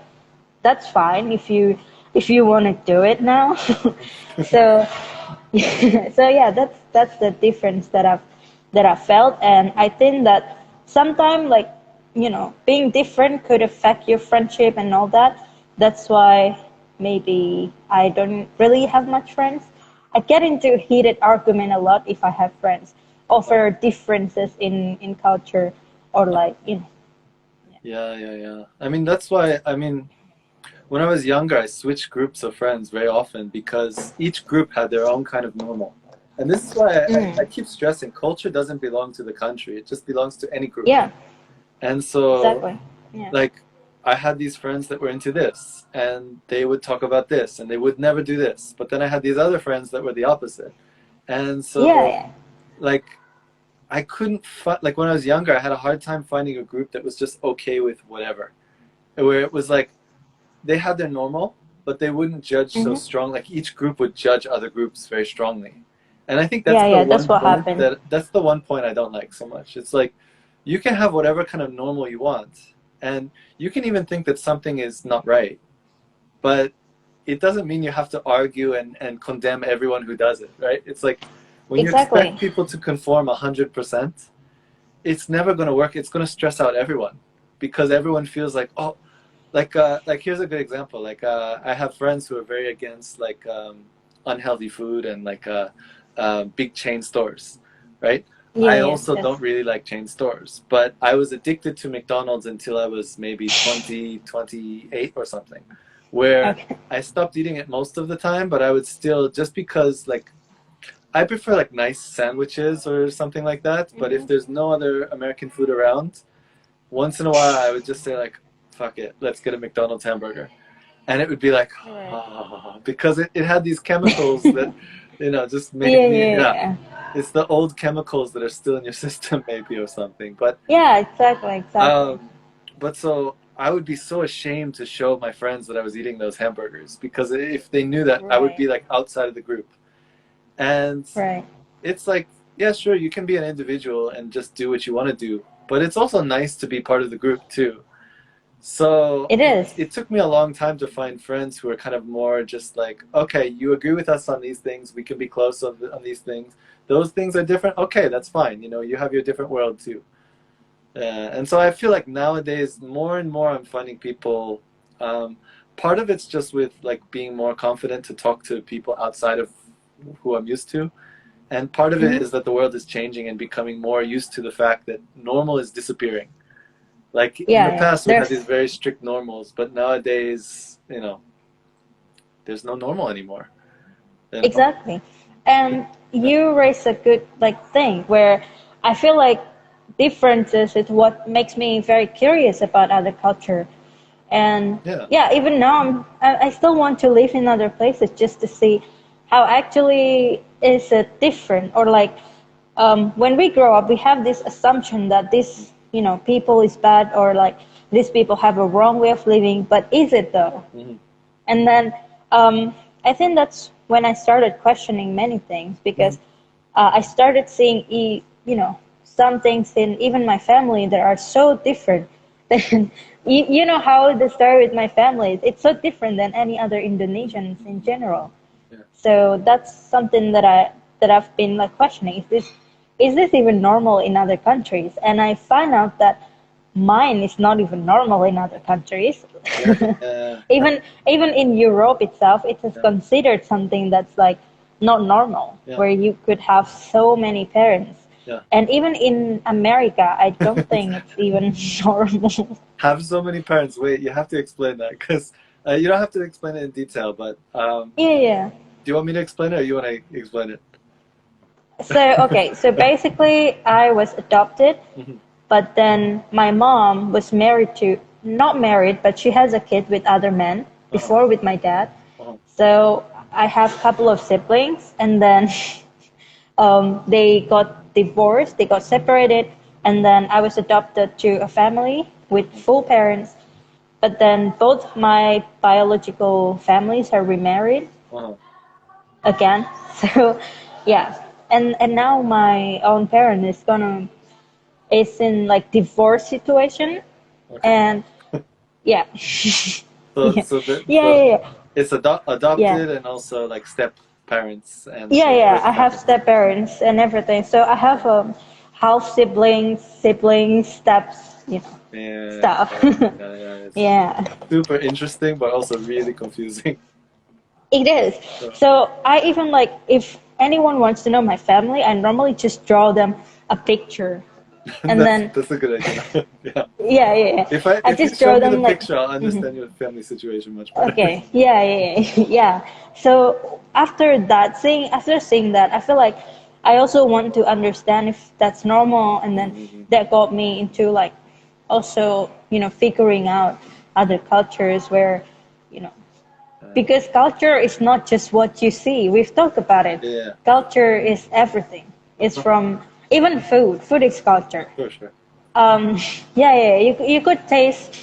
that's fine if you want to do it now. So so yeah, that's the difference that I've felt, and I think that sometimes like being different could affect your friendship and all that. That's why maybe I don't really have much friends. I get into heated argument a lot if I have friends over differences in culture or like Yeah, yeah, yeah. I mean, that's why, I mean, when I was younger, I switched groups of friends very often because each group had their own kind of normal. And this is why I mm, keep stressing culture doesn't belong to the country, it just belongs to any group. yeah, And so, exactly, yeah, like, I had these friends that were into this, and they would talk about this, and they would never do this. But then I had these other friends that were the opposite. And yeah, so, yeah. like, I couldn't find, like, when I was younger, I had a hard time finding a group that was just okay with whatever. Where it was like, they had their normal, but they wouldn't judge so Hmm. strong. Like each group would judge other groups very strongly, and I think Yeah, yeah, that's what happened. that's the one point I don't like so much. It's like you can have whatever kind of normal you want, and you can even think that something is not right, but it doesn't mean you have to argue and condemn everyone who does it. Right? It's like when you expect Exactly. people to conform 100%, it's never going to work. It's going to stress out everyone because everyone feels like, oh, like here's a good example. Like I have friends who are very against like unhealthy food and like big chain stores, right? Yeah, I yeah, also yes. don't really like chain stores, but I was addicted to McDonald's until I was maybe 20, 28 or something, where Okay. I stopped eating it most of the time, but I would still, just because like I prefer like nice sandwiches or something like that, but if Hmm. there's no other American food around, once in a while I would just say like, fuck it, let's get a McDonald's hamburger. And it would be like, Right. oh, because it had these chemicals that, just made Yeah, me, yeah, yeah. yeah. It's the old chemicals that are still in your system maybe or something. Yeah, exactly, exactly. Um, but so I would be so ashamed to show my friends that I was eating those hamburgers because if they knew that, I would Right, be like outside of the group. And right. it's like, yeah, sure, you can be an individual and just do what you want to do, but it's also nice to be part of the group too. So It is. it took me a long time to find friends who are kind of more just like, okay, you agree with us on these things, we can be close on these things. Those things are different. Okay, that's fine. You have your different world too. And so I feel like nowadays, more and more, I'm finding people. Um, Part of it's just with like being more confident to talk to people outside of who I'm used to, and part of it Hmm. is that the world is changing and becoming more used to the fact that normal is disappearing. Like in Yeah, the yeah. past, we had these There's very strict normals, but nowadays, there's no normal anymore. You know? exactly. And you raise a good like thing where I feel like differences is what makes me very curious about other culture. And Yeah. yeah, even now I still want to live in other places just to see how actually is it different or like when we grow up we have this assumption that this people is bad or like these people have a wrong way of living, but is it though? Hmm. And then I think that's when I started questioning many things Hmm. because I started seeing, some things in even my family that are so different. Than, you know how the story with my family, it's so different than any other Indonesians in general. Yeah. So that's something that I've been like questioning. Is this even normal in other countries? And I find out that mine is not even normal in other countries. Yeah. Yeah. Even in Europe itself, it is Yeah. considered something that's like not normal, Yeah. where you could have so many parents. Yeah. And even in America, I don't think it's even normal. Have so many parents. Wait, you have to explain that because you don't have to explain it in detail, but Yeah, yeah. Do you want me to explain it, or you want to explain it? So, okay, so basically, I was adopted, Mhm. but then my mom was married to, not married, but she has a kid with other men Uh-huh. before with my dad. Uh-huh. So I have a couple of siblings, and then they got divorced, they got separated, and then I was adopted to a family with full parents. But then both my biological families are remarried Uh-huh. again. So yeah, and now my own parent is in like divorce situation, Okay. and yeah, So yeah, so the yeah, so yeah, it's yeah. adopted and also like step parents and Yeah, yeah, I birth have parents. step parents and everything. So I have half siblings, steps, Yeah, stuff. yeah, yeah, yeah. It's Yeah, super interesting, but also really confusing. it is. So So I even like if anyone wants to know my family, I normally just draw them a picture, and then that's a good idea. Yeah. yeah, yeah, yeah. I If you just show draw me the them like. picture, I'll Mhm. understand your family situation much better. Okay. Yeah, yeah, yeah. Yeah. So after seeing that, I feel like I also want to understand if that's normal, and then Mhm. that got me into like also, figuring out other cultures where, you know, Uh, because culture is not just what you see. We've talked about it. yeah, Culture is everything. It's from even food. Food is culture. for sure. Um, yeah, yeah, you could taste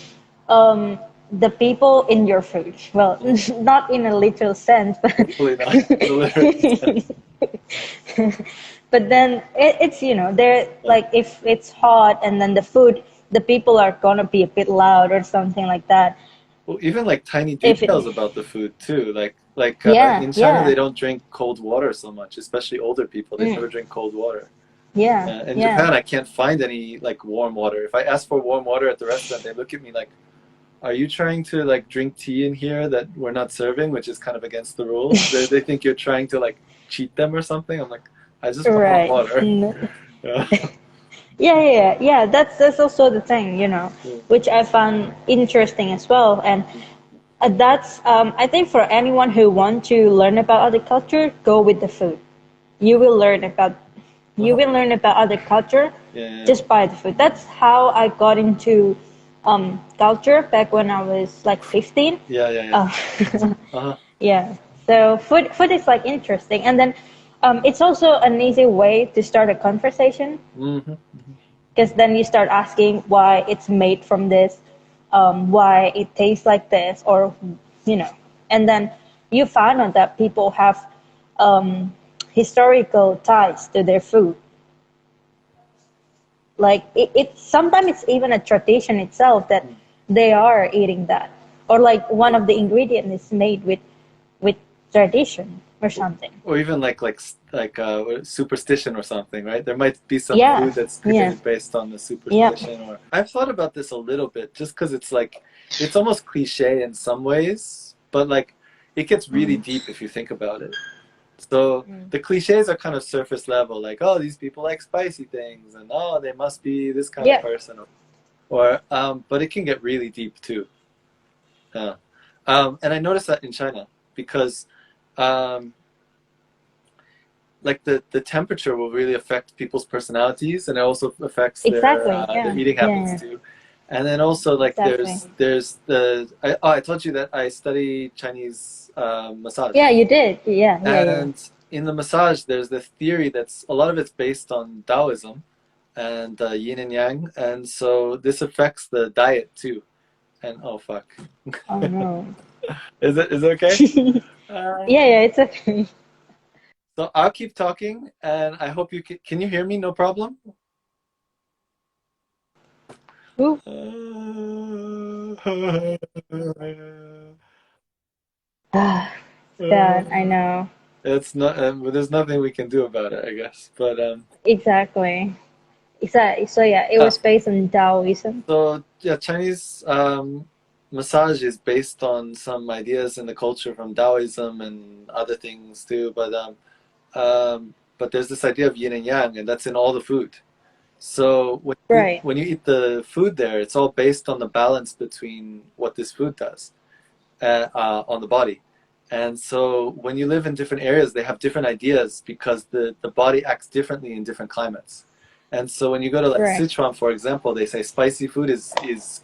um, the people in your food. Well, Mhm. not in a literal sense, but Hopefully not in a literal sense. but then it's they're Uh, like if it's hot and then the food, the people are gonna be a bit loud or something like that. well, even like tiny If it, details about the food too. yeah, In China, they yeah, don't drink cold water so much, especially older people. They never mm, drink cold water. yeah, In yeah, Japan, I can't find any like warm water. If I ask for warm water at the restaurant, they look at me like, "Are you trying to like drink tea in here that we're not serving, which is kind of against the rules?" They think you're trying to like cheat them or something. I'm like, I just want warm right. water. Mm. Yeah. Yeah, yeah, yeah. Yeah, that's also the thing, which I found interesting as well. And that's I think for anyone who want to learn about other culture, go with the food. You will learn about you Uh-huh. will learn about other culture Yeah. just by the food. That's how I got into culture back when I was like 15. Yeah. Yeah. Yeah. Uh, Uh-huh. yeah. So food is like interesting, and then it's also an easy way to start a conversation Hmm. because then you start asking why it's made from this, why it tastes like this, or and then you find out that people have um, historical ties to their food. Like it sometimes it's even a tradition itself that they are eating that, or like one of the ingredients is made with tradition or something. Or even superstition or something, right? There might be some Yeah, food that's yeah, created based on the yeah. superstition. Or I've thought about this a little bit, just because it's like it's almost cliche in some ways, but like it gets really Mm, deep if you think about it. So mm. the cliches are kind of surface level, like, oh, these people like spicy things, and oh, they must be this kind of Yeah, person, but it can get really deep too. Yeah. And I noticed that in China because um, like the temperature will really affect people's personalities, and it also affects exactly. their Yeah, eating habits yeah, too. And then also like exactly. I told you that I study Chinese massage, Yeah, you did. Yeah, yeah, yeah. and in the massage there's this theory that's a lot of it's based on Taoism and yin and yang, and so this affects the diet too. And oh fuck, Oh no. is it okay? Yeah, yeah, it's okay. So I'll keep talking, and I hope can you hear me? No problem. Ooh, sad. I know. It's not. There's nothing we can do about it, I guess. Exactly. Exactly. So yeah, it Uh, was based on Taoism. so yeah, Chinese massage is based on some ideas in the culture from Taoism and other things too. But there's this idea of yin and yang, and that's in all the food. So Right. when you eat the food there, it's all based on the balance between what this food does on the body. And so when you live in different areas, they have different ideas because the body acts differently in different climates. And so when you go to like Right. Sichuan, for example, they say spicy food is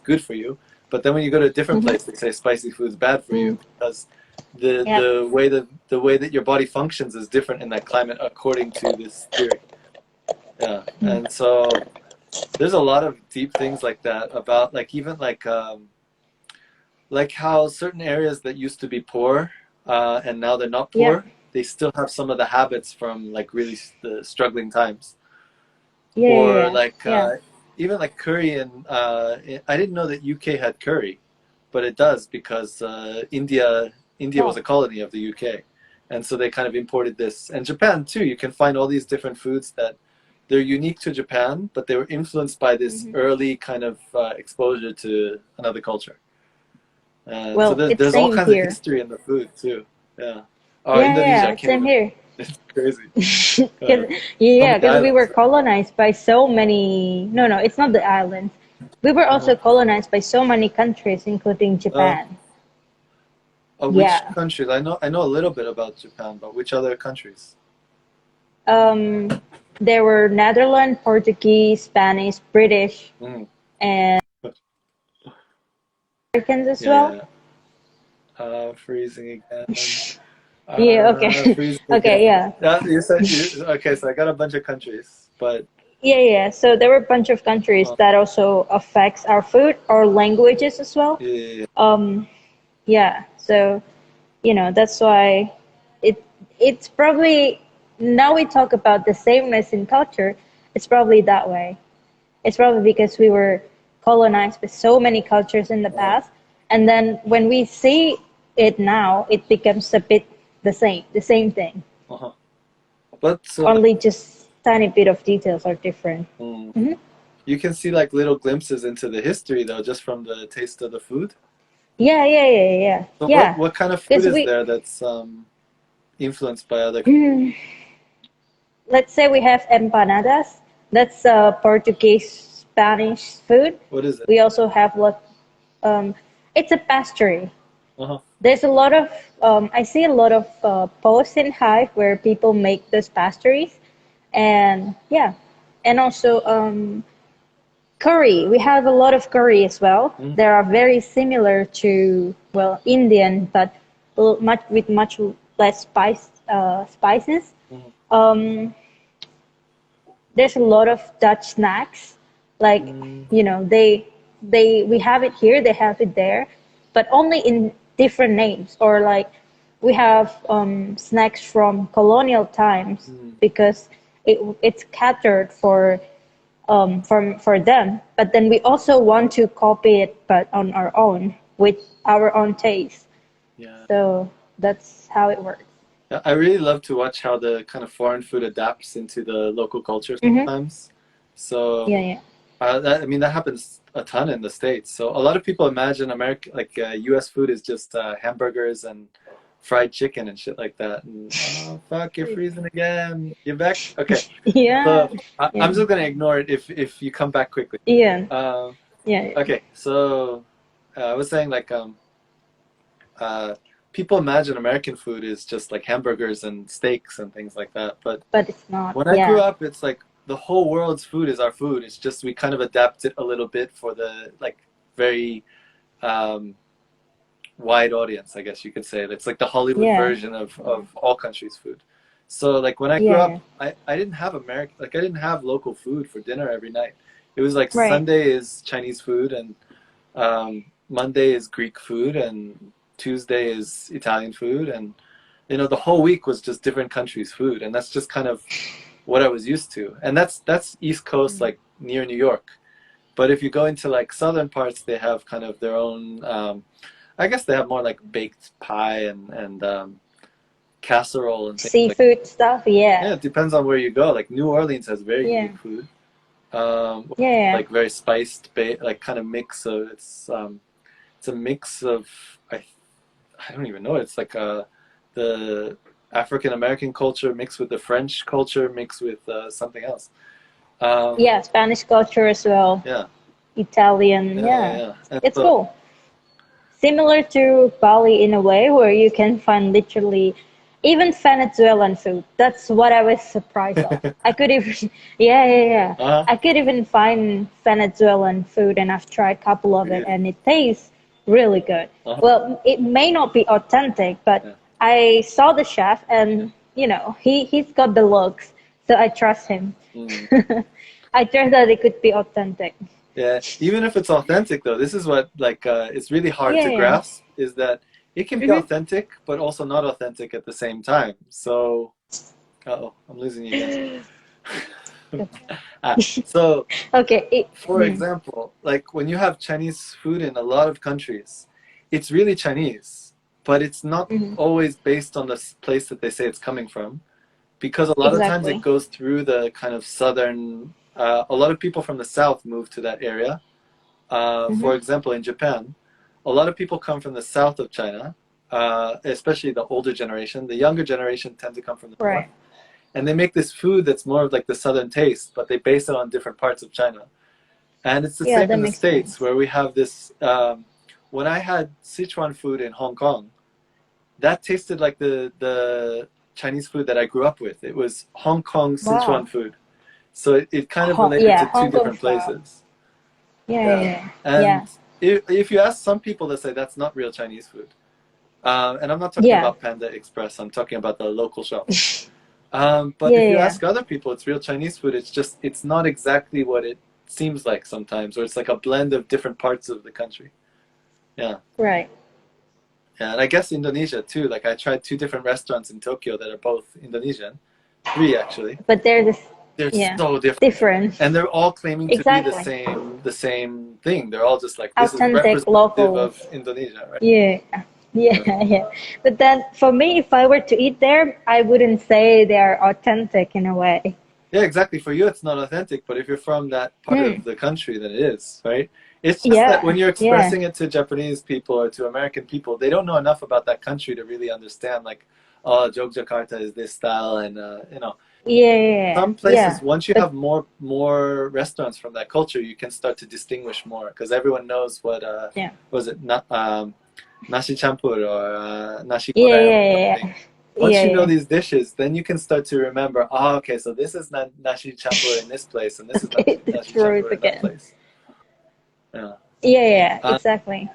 good for you. But then when you go to a different Mm-hmm. place, they say spicy food is bad for you Mm. because Yep. the way that your body functions is different in that climate according to this theory. Yeah. Mm. And so there's a lot of deep things like that about like even like how certain areas that used to be poor and now they're not Yep. poor, they still have some of the habits from like really the struggling times. Yeah. Yeah. Or Yeah. like Yeah. even like curry and I didn't know that UK had curry, but it does because India was Oh. a colony of the UK, and so they kind of imported this. And Japan too. You can find all these different foods that they're unique to Japan, but they were influenced by this Hmm. early kind of exposure to another culture. And so Well, it's there's all same kinds of here. history in the food too. Yeah. Oh, Yeah. Indonesia, Yeah. I It's can't same even. here. It's crazy. Cause, So yeah, many because we were islands, right? colonized by so many. No, no, it's not the islands. We were Uh-huh. also colonized by so many countries, including Uh, Japan. which Yeah. countries? I know a little bit about Japan, but which other countries? Um, there were Netherlands, Portuguese, Spanish, British, Mm. and Americans as Yeah, yeah, well. yeah. Freezing again. Yeah. Okay. Freezing again. Okay. Yeah. You said okay. So I got a bunch of countries, but Yeah. Yeah. So there were a bunch of countries uh, that also affects our food, our languages as well. yeah, yeah, yeah. Um, yeah. So that's why it it's probably now we talk about the sameness in culture. It's probably that way. It's probably because we were colonized by so many cultures in the Uh-huh. past, and then when we see it now, it becomes a bit the same thing. Uh-huh. But so Only just tiny bit of details are different. mm, Hmm. you can see like little glimpses into the history though, just from the taste of the food. Yeah, yeah, yeah, yeah, So yeah. what kind of food Because is we, there that's influenced by other? mm, let's say we have empanadas. That's Portuguese Spanish food. What is it? We also have what it's a pastry. Uh-huh. There's a lot of I see a lot of posts in Hive where people make those pastries, and yeah, and also curry. We have a lot of curry as well. Mm, They are very similar to well Indian, but much with much less spices. mm, Um, there's a lot of Dutch snacks. Like, mm, they we have it here, they have it there, but only in different names. Or like we have snacks from colonial times mm. because it's catered for them. But then we also want to copy it, but on our own with our own taste. Yeah. So that's how it works. Yeah, I really love to watch how the kind of foreign food adapts into the local culture Mm-hmm. sometimes. So, Yeah, yeah. I mean, that happens a ton in the States. So a lot of people imagine America, like US food is just hamburgers and fried chicken and shit like that. And oh fuck, you're freezing again. You're back. Okay, Yeah, so yeah, I'm just gonna ignore it if you come back quickly. yeah, Uh, yeah, okay, so I was saying like uh, people imagine American food is just like hamburgers and steaks and things like that. But but it's not. when I grew Yeah, up, it's like the whole world's food is our food. It's just we kind of adapt it a little bit for the like very um, wide audience, I guess you could say. It's like the Hollywood yeah, version of all countries' food. So like when I grew yeah, up, yeah. I didn't have American like I didn't have local food for dinner every night. It was like Right. Sunday is Chinese food and Monday is Greek food and Tuesday is Italian food and the whole week was just different countries' food and that's just kind of what I was used to. And that's East Coast like near New York. But if you go into like southern parts, they have kind of their own I guess they have more like baked pie and casserole and things like Seafood stuff. yeah, Yeah, it depends on where you go. Like New Orleans has very yeah, unique food. yeah, yeah. Like very spiced, like kind of mix of it's a mix of I I don't even know. It's like the African American culture mixed with the French culture mixed with something else. Um, Yeah, Spanish culture as well. yeah, Italian. yeah, yeah, Yeah, yeah. And it's so cool. similar to Bali in a way, where you can find literally even Venezuelan food. That's what I was surprised of. I could even, yeah, yeah, yeah. Uh-huh. I could even find Venezuelan food, and I've tried a couple of it, Really? and it tastes really good. Uh-huh. Well, it may not be authentic, but Yeah. I saw the chef, Yeah. and he's got the looks, so I trust him. Mm. I trust that it could be authentic. Yeah. Even if it's authentic, though, this is what like it's really hard Yeah, to yeah. grasp is that it can be Mm-hmm. authentic, but also not authentic at the same time. So, uh-oh, I'm losing you again. So, Okay. for example, like when you have Chinese food in a lot of countries, it's really Chinese, but it's not Mhm. always based on the place that they say it's coming from, because a lot of times it Exactly. goes through the kind of southern. A lot of people from the south move to that area. Hmm. For example, in Japan, a lot of people come from the south of China, especially the older generation. The younger generation tend to come from the north, Right. and they make this food that's more of like the southern taste, but they base it on different parts of China. And it's the Yeah, same that in the makes States sense. where we have this. When I had Sichuan food in Hong Kong, that tasted like the Chinese food that I grew up with. It was Hong Kong Sichuan Wow. food. So it kind of related Yeah, to two Hong Kong different style. places. Yeah, Yeah. yeah, yeah. And if you ask some people, they say that's not real Chinese food. And I'm not talking Yeah. about Panda Express, I'm talking about the local shops. But Yeah, if you yeah. ask other people, it's real Chinese food. It's just, it's not exactly what it seems like sometimes, or it's like a blend of different parts of the country. Yeah. Right. Yeah. And I guess Indonesia too. Like I tried two different restaurants in Tokyo that are both Indonesian, three actually. But they're just, They're yeah, so different. different. And they're all claiming to be Exactly. the same thing. They're all just like, this is Authentic representative locals. of Indonesia, right? Yeah. Yeah, Yeah. yeah. But then for me, if I were to eat there, I wouldn't say they're authentic in a way. Yeah, exactly. For you, it's not authentic, but if you're from that part Hmm. of the country, then it is, right? It's just that when Yeah, you're yeah. expressing it to Japanese people or to American people, they don't know enough about that country to really understand, like, oh, Jogjakarta is this style, and Yeah, yeah, some yeah. places, once you But have more restaurants from that culture, you can start to distinguish more because everyone knows what yeah. was it not nasi champur or nasi Yeah, goreng or yeah, something. yeah. Once Yeah, you know yeah. these dishes, then you can start to remember, oh, okay, so this is nasi champur in this place, and this is Okay, the nasi truth champur in that again. place. Yeah. Yeah, yeah, Uh, exactly.